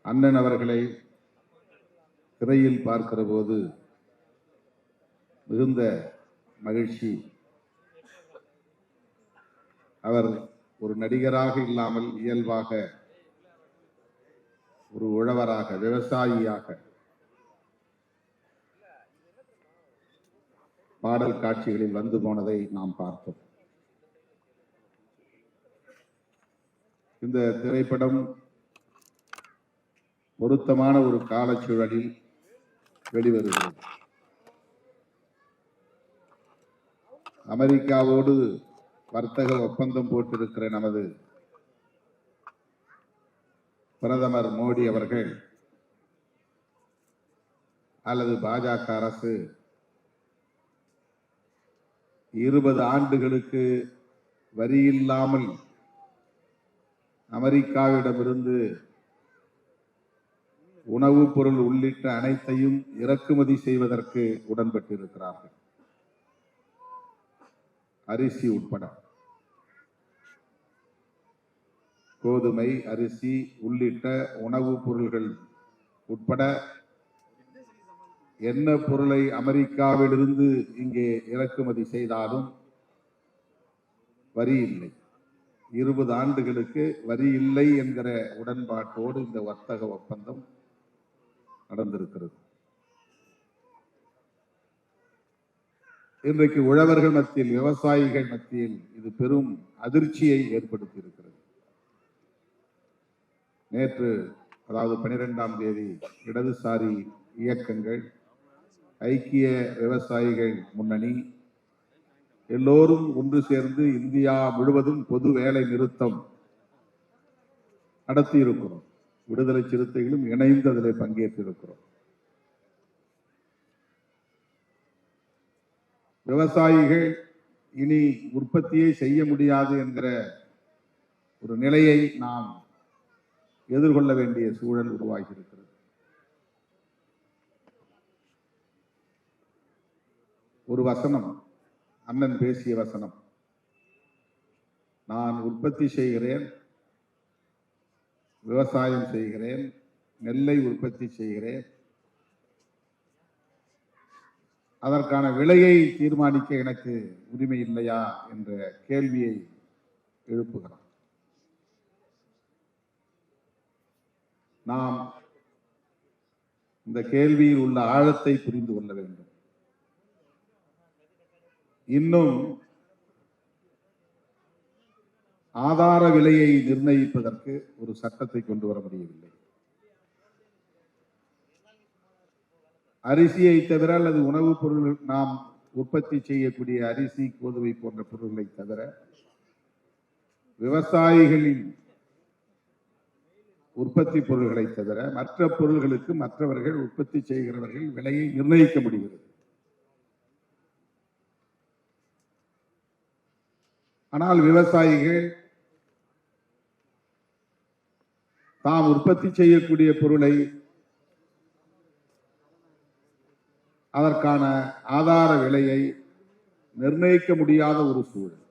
அண்ணன் அவர்களை திரையில் பார்க்கிற போது மிகுந்த மகிழ்ச்சி. அவர் ஒரு நடிகராக இல்லாமல் இயல்பாக ஒரு உழவராக, விவசாயியாக பாடல் காட்சிகளில் வந்து போனதை நாம் பார்த்தோம். இந்த திரைப்படம் பொருத்தமான ஒரு காலச்சூழலில் வெளிவருகிறது. அமெரிக்காவோடு வர்த்தக ஒப்பந்தம் போட்டிருக்கிற நமது பிரதமர் மோடி அவர்கள் அல்லது பாஜக அரசு 20 ஆண்டுகளுக்கு வரி இல்லாமல் அமெரிக்காவிடமிருந்து உணவுப் பொருள் உள்ளிட்ட அனைத்தையும் இறக்குமதி செய்வதற்கு உடன்பட்டிருக்கிறார்கள். அரிசி உட்பட, கோதுமை, அரிசி உள்ளிட்ட உணவுப் பொருள்கள் உட்பட என்ன பொருளை அமெரிக்காவிலிருந்து இங்கே இறக்குமதி செய்தாலும் வரி இல்லை. 20 ஆண்டுகளுக்கு வரி இல்லை என்கிற உடன்பாட்டோடு இந்த வர்த்தக ஒப்பந்தம் நடந்திருக்கிறது. இன்றைக்கு உழவர்கள் மத்தியில், விவசாயிகள் மத்தியில் இது பெரும் அதிர்ச்சியை ஏற்படுத்தி இருக்கிறது. நேற்று, அதாவது 12ஆம் தேதி, இடதுசாரி இயக்கங்கள், ஐக்கிய விவசாயிகள் முன்னணி எல்லோரும் ஒன்று சேர்ந்து இந்தியா முழுவதும் பொது வேலை நிறுத்தம் நடத்தி இருக்கிறோம். விடுதலை சிறுத்தைகளும் இணைந்து அதில் பங்கேற்றிருக்கிறோம். விவசாயிகள் இனி உற்பத்தியை செய்ய முடியாது என்கிற ஒரு நிலையை நாம் எதிர்கொள்ள வேண்டிய சூழல் உருவாகி இருக்கிறது. ஒரு வசனம், அண்ணன் பேசிய வசனம், நான் உற்பத்தி செய்கிறேன், விவசாயம் செய்கிறேன், நெல்லை உற்பத்தி செய்கிறேன், அதற்கான விலையை தீர்மானிக்க எனக்கு உரிமை இல்லையா என்ற கேள்வியை எழுப்புகிறார். நாம் இந்த கேள்வியில் உள்ள ஆழத்தை புரிந்து கொள்ள வேண்டும். இன்னும் ஆதார விலையை நிர்ணயிப்பதற்கு ஒரு சட்டத்தை கொண்டு வர முடியவில்லை. அரிசியை தவிர அல்லது உணவுப் பொருள், நாம் உற்பத்தி செய்யக்கூடிய அரிசி, கோதுமை போன்ற பொருட்களை தவிர விவசாயிகளின் உற்பத்தி பொருள்களை தவிர மற்ற பொருள்களுக்கு மற்றவர்கள், உற்பத்தி செய்கிறவர்கள் விலையை நிர்ணயிக்க முடிகிறது. ஆனால் விவசாயிகள் தாம் உற்பத்தி செய்யக்கூடிய பொருளை, அதற்கான ஆதார விலையை நிர்ணயிக்க முடியாத ஒரு சூழல்.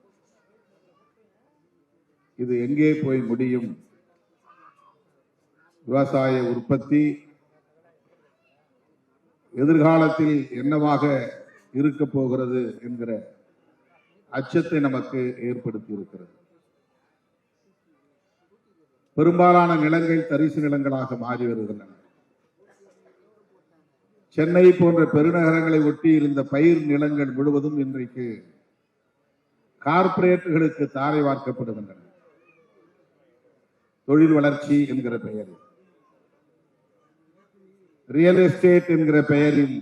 இது எங்கே போய் முடியும்? விவசாய உற்பத்தி எதிர்காலத்தில் என்னவாக இருக்க போகிறது என்கிற அச்சத்தை நமக்கு ஏற்படுத்தி இருக்கிறது. பெரும்பாலான நிலங்கள் தரிசு நிலங்களாக மாறி வருகின்றன. சென்னை போன்ற பெருநகரங்களை ஒட்டி இருந்த பயிர் நிலங்கள் முழுவதும் இன்றைக்கு கார்ப்பரேட்டுகளுக்கு தாரை வார்க்கப்படுகின்றன. தொழில் வளர்ச்சி என்கிற பெயரில், ரியல் எஸ்டேட் என்கிற பெயரில்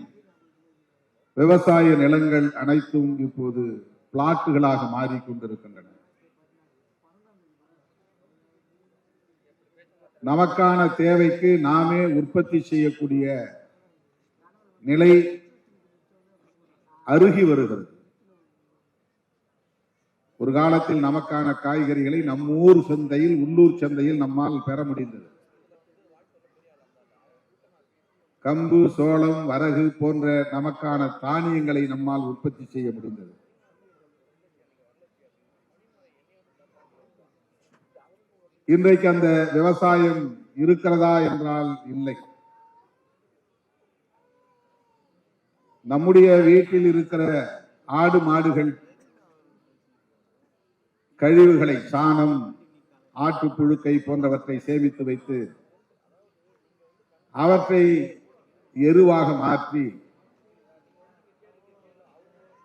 விவசாய நிலங்கள் அனைத்தும் இப்போது பிளாட்டுகளாக மாறிக்கொண்டிருக்கின்றன. நமக்கான தேவைக்கு நாமே உற்பத்தி செய்யக்கூடிய நிலை அருகி வருகிறது. ஒரு காலத்தில் நமக்கான காய்கறிகளை நம்மூர் சந்தையில், உள்ளூர் சந்தையில் நம்மால் பெற முடிந்தது. கம்பு, சோளம், வரகு போன்ற நமக்கான தானியங்களை நம்மால் உற்பத்தி செய்ய முடிந்தது. இன்றைக்கு அந்த விவசாயம் இருக்கிறதா என்றால் இல்லை. நம்முடைய வீட்டில் இருக்கிற ஆடு மாடுகள் கழிவுகளை, சாணம், ஆட்டு புழுக்கை போன்றவற்றை சேமித்து வைத்து அவற்றை எருவாக மாற்றி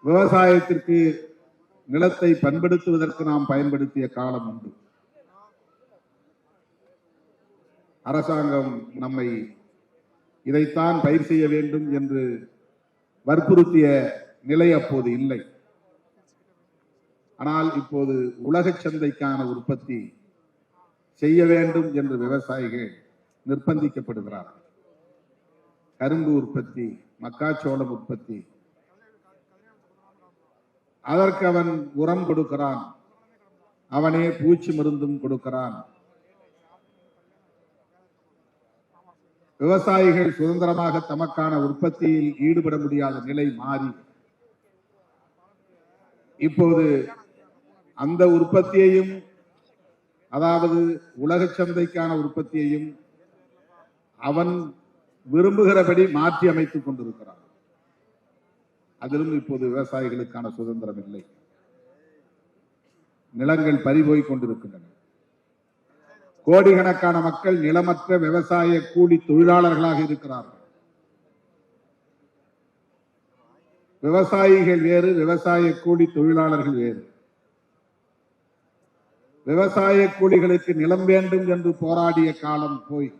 விவசாயத்திற்கு நிலத்தை பண்படுத்துவதற்கு நாம் பயன்படுத்திய காலம் உண்டு. அரசாங்கம் நம்மை இதைத்தான் பயிர் செய்ய வேண்டும் என்று வற்புறுத்திய நிலை அப்போது இல்லை. ஆனால் இப்போது உலக சந்தைக்கான உற்பத்தி செய்ய வேண்டும் என்று விவசாயிகள் நிர்பந்திக்கப்படுகிறார்கள். கரும்பு உற்பத்தி, மக்காச்சோளம் உற்பத்தி, அதற்கு அவன் உரம் கொடுக்கிறான், அவனே பூச்சி மருந்தும் கொடுக்கிறான். விவசாயிகள் சுதந்திரமாக தமக்கான உற்பத்தியில் ஈடுபட முடியாத நிலை மாறி இப்போது அந்த உற்பத்தியையும், அதாவது உலக சந்தைக்கான உற்பத்தியையும் அவன் விரும்புகிறபடி மாற்றி அமைத்துக் கொண்டிருக்கிறான். அதிலும் இப்போது விவசாயிகளுக்கான சுதந்திரம் இல்லை. நிலங்கள் பறிபோய் கொண்டிருக்கின்றன. கோடிக்கணக்கான மக்கள் நிலமற்ற விவசாய கூலி தொழிலாளர்களாக இருக்கிறார்கள். விவசாயிகள் வேறு, விவசாய கூலி தொழிலாளர்கள் வேறு. விவசாய கூலிகளுக்கு நிலம் வேண்டும் என்று போராடிய காலம் போய்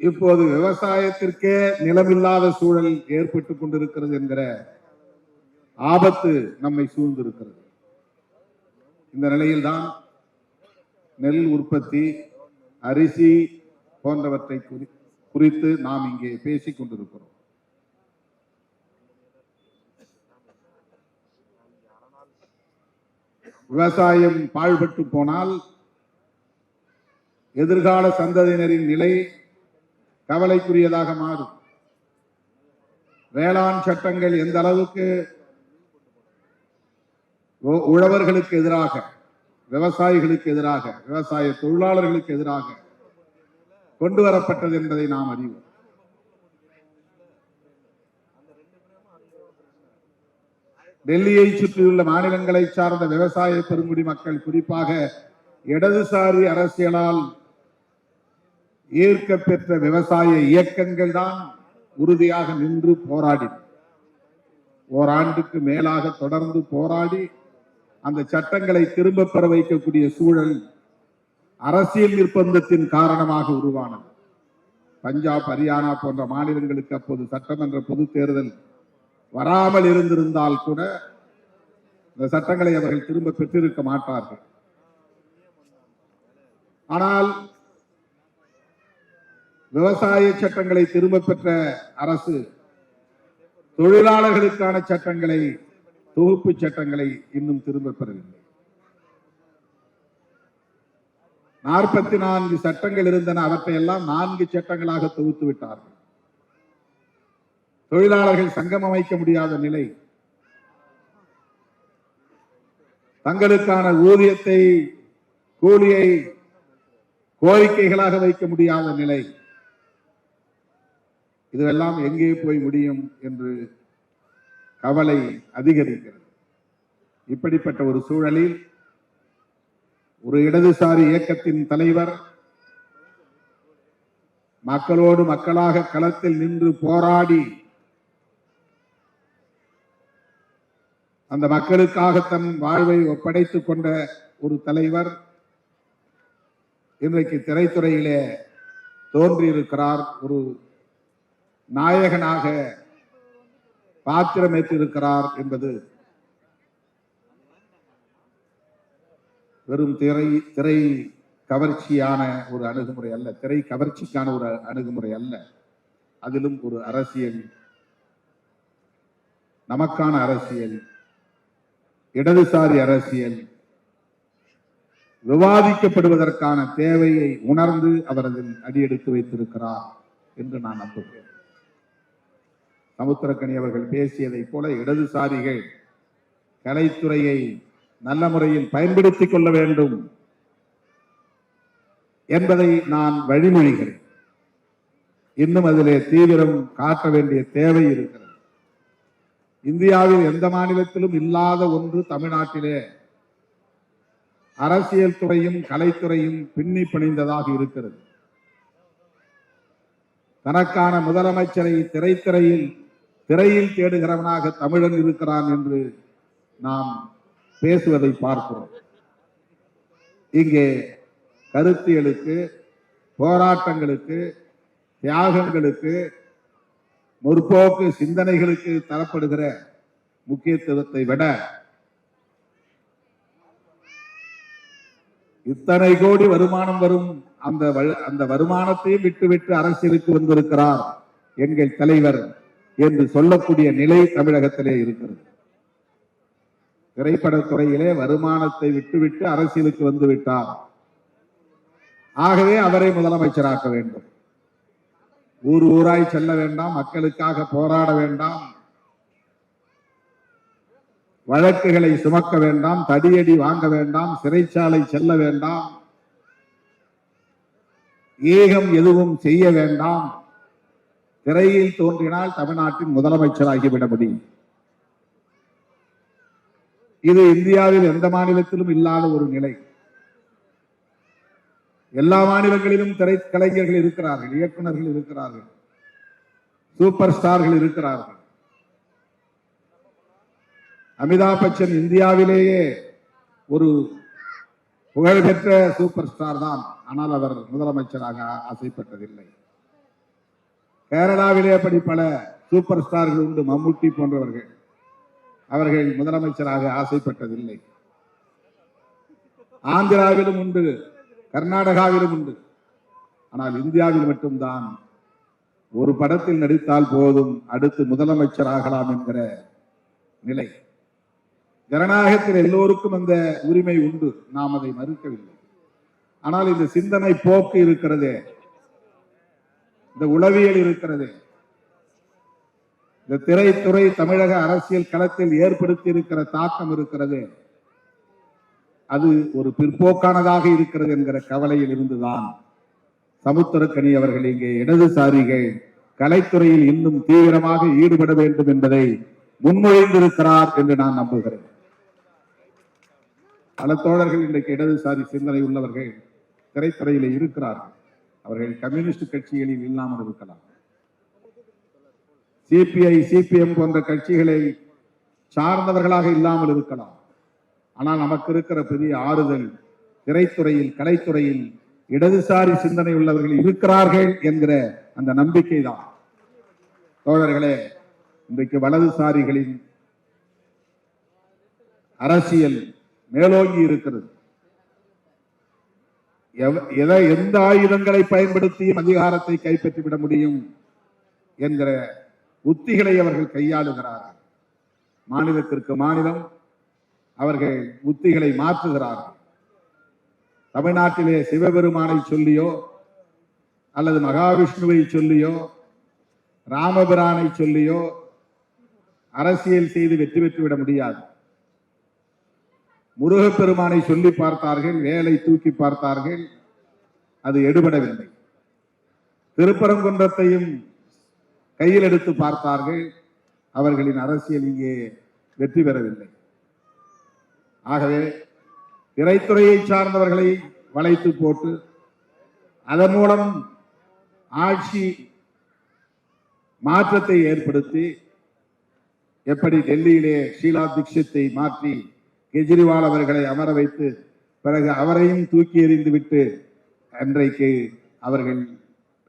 இப்போது விவசாயத்திற்கே நிலமில்லாத சூழல் ஏற்பட்டுக் கொண்டிருக்கிறது என்கிற ஆபத்து நம்மை சூழ்ந்திருக்கிறது. இந்த நிலையில்தான் நெல் உற்பத்தி, அரிசி போன்றவற்றை குறித்து நாம் இங்கே பேசிக் கொண்டிருக்கிறோம். விவசாயம் பாழ்பட்டு போனால் எதிர்கால சந்ததியினரின் நிலை கவலைக்குரியதாக மாறும். வேளாண் சட்டங்கள் எந்த அளவுக்கு உழவர்களுக்கு எதிராக, விவசாயிகளுக்கு எதிராக, விவசாய தொழிலாளர்களுக்கு எதிராக கொண்டு வரப்பட்டது என்பதை நாம் அறிவோம். டெல்லியை சுற்றியுள்ள மாநிலங்களை சார்ந்த விவசாய பெருங்குடி மக்கள், குறிப்பாக இடதுசாரி அரசியலால் ஈர்க்க பெற்ற விவசாய இயக்கங்கள் தான் உறுதியாக நின்று போராடி, ஓராண்டுக்கு மேலாக தொடர்ந்து போராடி அந்த சட்டங்களை திரும்ப பெற வைக்கக்கூடிய சூழல் அரசியல் நிர்பந்தத்தின் காரணமாக உருவானது. பஞ்சாப், ஹரியானா போன்ற மாநிலங்களுக்கு அப்போது சட்டமன்ற பொது தேர்தல் வராமல் இருந்திருந்தால் கூட இந்த சட்டங்களை அவர்கள் திரும்ப பெற்றிருக்க மாட்டார்கள். ஆனால் விவசாய சட்டங்களை திரும்ப பெற்ற அரசு தொழிலாளர்களுக்கான சட்டங்களை, தொகுப்பு சட்டங்களை இன்னும் திரும்ப பெறவில்லை. 44 சட்டங்கள் இருந்தன, அவற்றை எல்லாம் 4 சட்டங்களாக தொகுத்து விட்டார்கள். தொழிலாளர்கள் சங்கம் அமைக்க முடியாத நிலை, தங்களுக்கான ஊதியத்தை, கூலியை கோரிக்கைகளாக வைக்க முடியாத நிலை, இதுவெல்லாம் எங்கே போய் முடியும் என்று கவலை அதிகரிக்கிறது. இப்படிப்பட்ட ஒரு சூழலில் ஒரு இடதுசாரி இயக்கத்தின் தலைவர் மக்களோடு மக்களாக களத்தில் நின்று போராடி அந்த மக்களுக்காக தன் வாழ்வை ஒப்படைத்துக் கொண்ட ஒரு தலைவர் இன்றைக்கு திரைத்துறையிலே தோன்றியிருக்கிறார். ஒரு நாயகனாக பாத்திரமேற்றிருக்கிறார் என்பது வெறும் திரை கவர்ச்சியான ஒரு அணுகுமுறை அல்ல, திரை கவர்ச்சிக்கான ஒரு அணுகுமுறை அல்ல. அதிலும் ஒரு அரசியல், நமக்கான அரசியல், இடதுசாரி அரசியல் விவாதிக்கப்படுவதற்கான தேவையை உணர்ந்து அவர் அதில் அடியெடுத்து வைத்திருக்கிறார் என்று நான் நம்புகிறேன். சமுத்திரக்கனி அவர்கள் பேசியதை போல இடதுசாரிகள் கலைத்துறையை நல்ல முறையில் பயன்படுத்திக் கொள்ள வேண்டும். என்பதை நான் வழிமொழிகிறேன். இன்னும் அதிலே தீவிரம் காட்ட வேண்டிய தேவை இருக்கிறது. இந்தியாவில் எந்த மாநிலத்திலும் இல்லாத ஒன்று தமிழ்நாட்டிலே அரசியல் துறையும் கலைத்துறையும் பின்னி பிணைந்ததாக இருக்கிறது. தனக்கான முதலமைச்சரை திரையில் தேடுகிறவனாக தமிழன் இருக்கிறான் என்று நாம் பேசுவதை பார்க்கிறோம். இங்கே கருத்தியலுக்கு, போராட்டங்களுக்கு, தியாகங்களுக்கு, முற்போக்கு சிந்தனைகளுக்கு தரப்படுகிற முக்கியத்துவத்தை விட இத்தனை கோடி வருமானம் வரும் அந்த வருமானத்தையும் விட்டுவிட்டு அரசியலுக்கு வந்திருக்கிறார் எங்கள் தலைவர் என்று சொல்லக்கூடிய நிலை தமிழகத்திலே இருக்கிறது. திரைப்படத்துறையிலே வருமானத்தை விட்டுவிட்டு அரசியலுக்கு வந்து விட்டார். ஆகவே அவரை முதலமைச்சராக்க வேண்டும். ஊர் ஊராய் செல்ல வேண்டாம், மக்களுக்காக போராட வேண்டாம், வழக்குகளை சுமக்க வேண்டாம், தடியடி வாங்க வேண்டாம், சிறைச்சாலை செல்ல வேண்டாம், ஏகம் எதுவும் செய்ய வேண்டாம். திரையில் தோன்றினால் தமிழ்நாட்டின் முதலமைச்சராகிவிட முடியும். இது இந்தியாவில் எந்த மாநிலத்திலும் இல்லாத ஒரு நிலை. எல்லா மாநிலங்களிலும் திரைக்கலைஞர்கள் இருக்கிறார்கள், இயக்குநர்கள் இருக்கிறார்கள், சூப்பர் ஸ்டார்கள் இருக்கிறார்கள். அமிதாப் பச்சன் இந்தியாவிலேயே ஒரு புகழ்பெற்ற சூப்பர் ஸ்டார் தான். ஆனால் அவர் முதலமைச்சராக ஆசைப்பட்டதில்லை. கேரளாவிலே அப்படி பல சூப்பர் ஸ்டார்கள் உண்டு, மம்முட்டி போன்றவர்கள். அவர்கள் முதலமைச்சராக ஆசைப்பட்டதில்லை. ஆந்திராவிலும் உண்டு, கர்நாடகாவிலும் உண்டு. ஆனால் இந்தியாவில் மட்டும்தான் ஒரு படத்தில் நடித்தால் போதும் அடுத்து முதலமைச்சராகலாம் என்கிற நிலை. ஜனநாயகத்தில் எல்லோருக்கும் அந்த உரிமை உண்டு, நாம் அதை மறுக்கவில்லை. ஆனால் இந்த சிந்தனை போக்கு இருக்கிறதே, இந்த உளவியல் இருக்கிறதே, இந்த திரைத்துறை தமிழக அரசியல் களத்தில் ஏற்படுத்தி இருக்கிற தாக்கம் இருக்கிறது, அது ஒரு பிற்போக்கானதாக இருக்கிறது என்கிற கவலையில் இருந்துதான் சமுத்திரக்கனி அவர்கள் இங்கே இடதுசாரிகள் கலைத்துறையில் இன்னும் தீவிரமாக ஈடுபட வேண்டும் என்பதை முன்மொழிந்திருக்கிறார் என்று நான் நம்புகிறேன். பல தோழர்கள் இன்றைக்கு இடதுசாரி சிந்தனை உள்ளவர்கள் திரைத்துறையில் இருக்கிறார்கள். அவர்கள் கம்யூனிஸ்ட் கட்சிகளில் இல்லாமல் இருக்கலாம், சிபிஐ சிபிஎம் போன்ற கட்சிகளை சார்ந்தவர்களாக இல்லாமல் இருக்கலாம். ஆனால் நமக்கு இருக்கிற பெரிய ஆறுதல் திரைத்துறையில் கலைத்துறையில் இடதுசாரி சிந்தனை உள்ளவர்கள் இருக்கிறார்கள் என்கிற அந்த நம்பிக்கை தான். தோழர்களே, இன்றைக்கு வலதுசாரிகளின் அரசியல் மேலோங்கி இருக்கிறது. எந்த ஆயுதங்களை பயன்படுத்தியும் அதிகாரத்தை கைப்பற்றிவிட முடியும் என்கிற உத்திகளை அவர்கள் கையாளுகிறார்கள். மாநிலத்திற்கு மாநிலம் அவர்கள் உத்திகளை மாற்றுகிறார்கள். தமிழ்நாட்டிலே சிவபெருமானை சொல்லியோ அல்லது மகாவிஷ்ணுவை சொல்லியோ ராமபிரானை சொல்லியோ அரசியல் செய்து வெற்றி பெற்றுவிட முடியாது. முருகப்பெருமானை சொல்லி பார்த்தார்கள், வேலை தூக்கி பார்த்தார்கள், அது எடுபடவில்லை. திருப்பரங்குன்றத்தையும் கையில் எடுத்து பார்த்தார்கள், அவர்களின் அரசியல் இங்கே வெற்றி பெறவில்லை. ஆகவே திரைத்துறையை சார்ந்தவர்களை வளைத்து போட்டு அதன் மூலம் ஆட்சி மாற்றத்தை ஏற்படுத்தி, எப்படி டெல்லியிலே ஷீலா தீட்சித்தை மாற்றி கெஜ்ரிவால் அவர்களை அமர வைத்து பிறகு அவரையும் தூக்கி எறிந்து விட்டு அன்றைக்கு அவர்கள்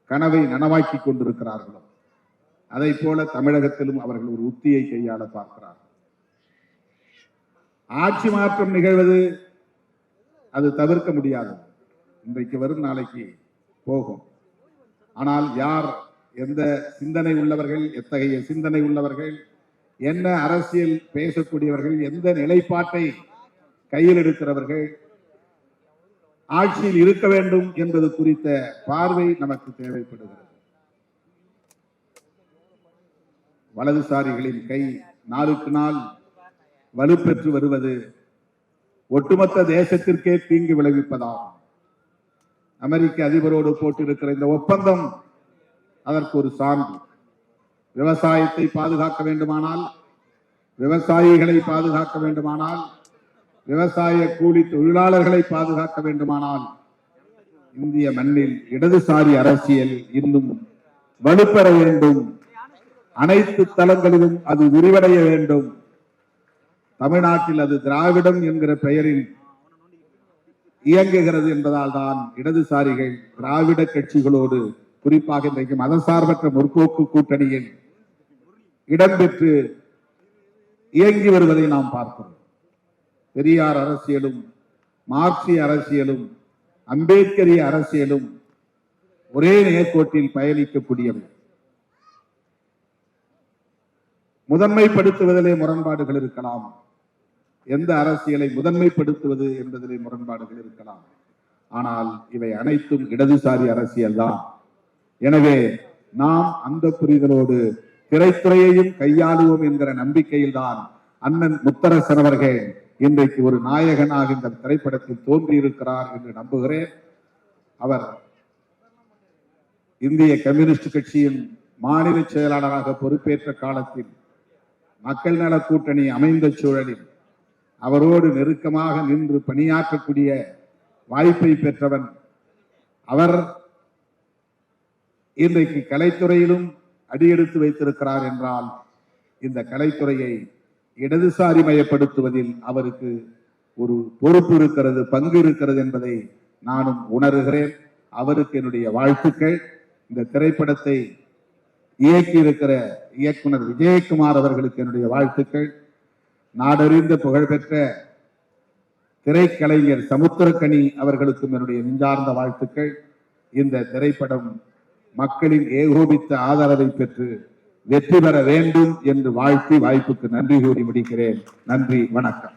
கனவை நனவாக்கி கொண்டிருக்கிறார்களோ அதை போல தமிழகத்திலும் அவர்கள் ஒரு உத்தியை கையாள பார்க்கிறார்கள். ஆட்சி மாற்றம் நிகழ்வது அது தவிர்க்க முடியாது. இன்றைக்கு வரும், நாளைக்கு போகும். ஆனால் யார், எந்த சிந்தனை உள்ளவர்கள், எத்தகைய சிந்தனை உள்ளவர்கள், என்ன அரசியல் பேசக்கூடியவர்கள், எந்த நிலைப்பாட்டை கையில் எடுக்கிறவர்கள் ஆட்சியில் இருக்க வேண்டும் என்பது குறித்த பார்வை நமக்கு தேவைப்படுகிறது. வலதுசாரிகளின் கை நாளுக்கு நாள் வலுப்பெற்று வருவது ஒட்டுமொத்த தேசத்திற்கே தீங்கு விளைவிப்பதாகும். அமெரிக்க அதிபரோடு போட்டிருக்கிற இந்த ஒப்பந்தம் அதற்கு ஒரு சான்று. விவசாயத்தை பாதுகாக்க வேண்டுமானால், விவசாயிகளை பாதுகாக்க வேண்டுமானால், விவசாய கூலி தொழிலாளர்களை பாதுகாக்க வேண்டுமானால் இந்திய மண்ணில் இடதுசாரி அரசியல் இன்னும் வலுப்பெற வேண்டும். அனைத்து தளங்களிலும் அது விரிவடைய வேண்டும். தமிழ்நாட்டில் அது திராவிடம் என்கிற பெயரில் இயங்குகிறது என்பதால் தான் இடதுசாரிகள் திராவிட கட்சிகளோடு, குறிப்பாக இன்றைக்கு மதசார்பற்ற முற்போக்கு கூட்டணியில் இடம்பெற்று இயங்கி வருவதை நாம் பார்க்கிறோம். பெரியார் அரசியலும், மார்க்சிய அரசியலும், அம்பேத்கரிய அரசியலும் ஒரே நேர்கோட்டில் பயணிக்கக்கூடியவை. முதன்மைப்படுத்துவதிலே முரண்பாடுகள் இருக்கலாம். எந்த அரசியலை முதன்மைப்படுத்துவது என்பதிலே முரண்பாடுகள் இருக்கலாம். ஆனால் இவை அனைத்தும் இடதுசாரி அரசியல் தான். எனவே நாம் அந்த புரிதலோடு திரைத்துறையையும் கையாளுவோம் என்கிற நம்பிக்கையில் தான் அண்ணன் முத்தரசன் அவர்கள் இன்றைக்கு ஒரு நாயகனாக இந்த திரைப்படத்தில் தோன்றியிருக்கிறார் என்று நம்புகிறேன். அவர் இந்திய கம்யூனிஸ்ட் கட்சியின் மாநில செயலாளராக பொறுப்பேற்ற காலத்தில் மக்கள் நல கூட்டணி அமைந்த சூழலில் அவரோடு நெருக்கமாக நின்று பணியாற்றக்கூடிய வாய்ப்பை பெற்றவன். அவர் இன்றைக்கு கலைத்துறையிலும் அடியெடுத்து வைத்திருக்கிறார் என்றால் இந்த கலைத்துறையை இடதுசாரி மயப்படுத்துவதில் அவருக்கு ஒரு பொறுப்பு இருக்கிறது, பங்கு இருக்கிறது என்பதை நானும் உணர்கிறேன். அவருக்கு என்னுடைய வாழ்த்துக்கள். இந்த திரைப்படத்தை இயக்கி இருக்கிற இயக்குனர் விஜயகுமார் அவர்களுக்கு என்னுடைய வாழ்த்துக்கள். நாடறிந்த புகழ்பெற்ற திரைக்கலைஞர் சமுத்திரக்கனி அவர்களுக்கும் என்னுடைய நெஞ்சார்ந்த வாழ்த்துக்கள். இந்த திரைப்படம் மக்களின் ஏகோபித்த ஆதரவை பெற்று வெற்றி பெற வேண்டும் என்று வாழ்த்தி வாய்ப்புக்கு நன்றி கூறி முடிக்கிறேன். நன்றி, வணக்கம்.